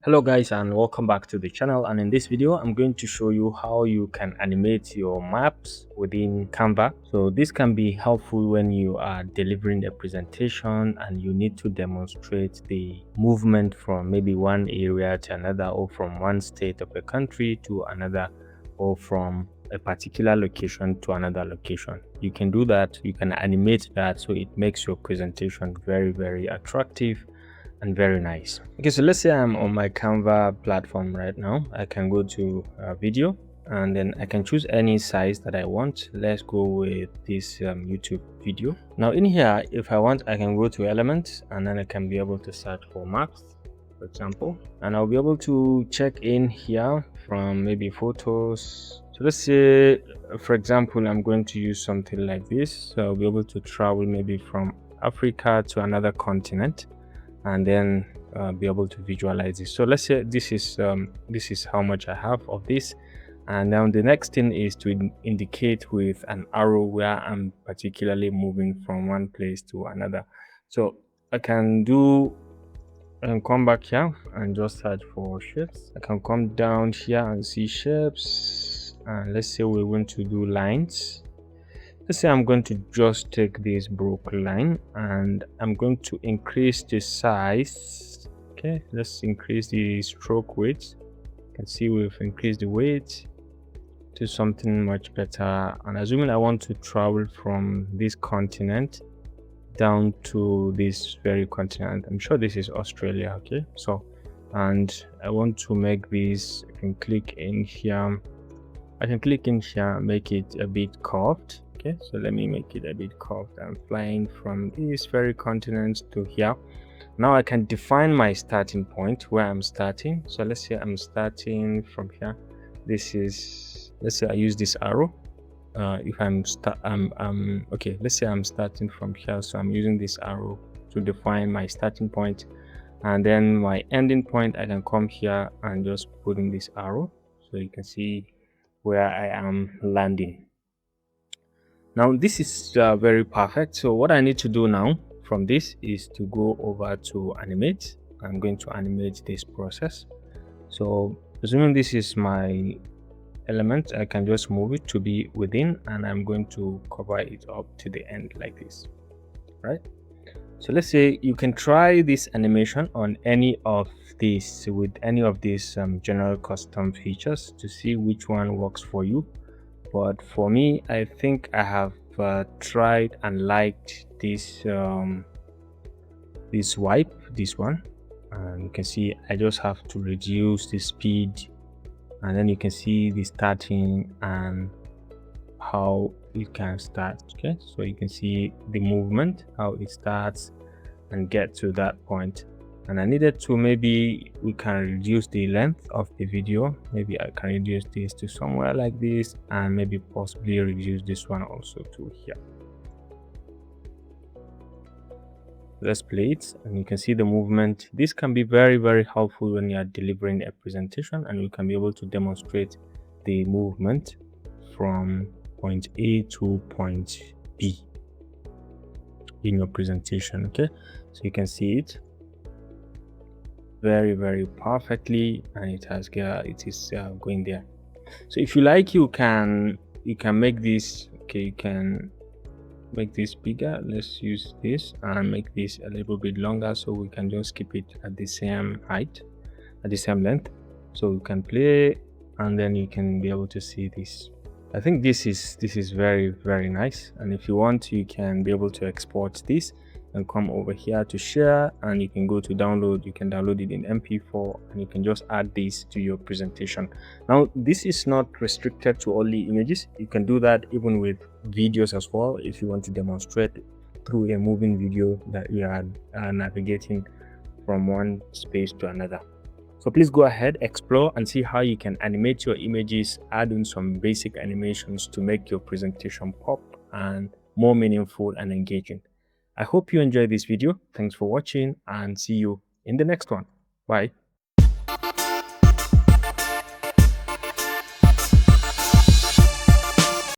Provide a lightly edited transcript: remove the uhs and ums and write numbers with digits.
Hello guys, and welcome back to the channel. And in this video I'm going to show you how you can animate your maps within Canva. So this can be helpful when you are delivering a presentation and you need to demonstrate the movement from maybe one area to another, or from one state of a country to another, or from a particular location to another location. You can do that, you can animate that, so it makes your presentation very attractive and very nice. Okay, so let's say I'm on my Canva platform right now. I can go to video, and then I can choose any size that I want. Let's go with this YouTube video. Now in here, if I want, I can go to elements, and then I can be able to search for maps, for example, and I'll be able to check in here from maybe photos. So let's say, for example, I'm going to use something like this. So I'll be able to travel maybe from Africa to another continent, and then be able to visualize this. So let's say this is how much I have of this, and now the next thing is to indicate with an arrow where I'm particularly moving from one place to another. So I can do and come back here and just search for shapes. I can come down here and see shapes, and let's say we want to do lines. Let's say I'm going to just take this broke line and I'm going to increase the size. Okay, let's increase the stroke weight. You can see we've increased the weight to something much better. And assuming I want to travel from this continent down to this very continent, I'm sure this is Australia. Okay, so, and I want to make this, I can click in here, make it a bit curved. Okay, so let me make it a bit curved. I'm flying from this very continent to here. Now I can define my starting point, where I'm starting. So let's say I'm starting from here. This is, let's say I use this arrow. If I'm okay, let's say I'm starting from here, so I'm using this arrow to define my starting point, and then my ending point, I can come here and just put in this arrow, so you can see where I am landing. Now this is very perfect. So what I need to do now from this is to go over to animate. I'm going to animate this process. So assuming this is my element, I can just move it to be within, and I'm going to cover it up to the end like this, right? So let's say you can try this animation on any of these, with any of these general custom features, to see which one works for you. But for me, I think I have tried and liked this this wipe, this one, and you can see I just have to reduce the speed, and then you can see the starting and how it can start. Okay, so you can see the movement, how it starts and get to that point. And I needed to, maybe we can reduce the length of the video. Maybe I can reduce this to somewhere like this, and maybe possibly reduce this one also to here. Let's play it, and you can see the movement. This can be very helpful when you are delivering a presentation, and you can be able to demonstrate the movement from point A to point B in your presentation. Okay, so you can see it very perfectly, and it is going there. So if you like, you can make this, okay, you can make this bigger. Let's use this and make this a little bit longer, so we can just keep it at the same height, at the same length. So you can play, and then you can be able to see this. I think this is very nice. And if you want, you can be able to export this and come over here to share, and you can go to download. You can download it in MP4, and you can just add this to your presentation. Now this is not restricted to only images. You can do that even with videos as well, if you want to demonstrate through a moving video that you are navigating from one space to another. So please go ahead, explore, and see how you can animate your images, add in some basic animations to make your presentation pop and more meaningful and engaging. I hope you enjoyed this video. Thanks for watching, and see you in the next one. Bye.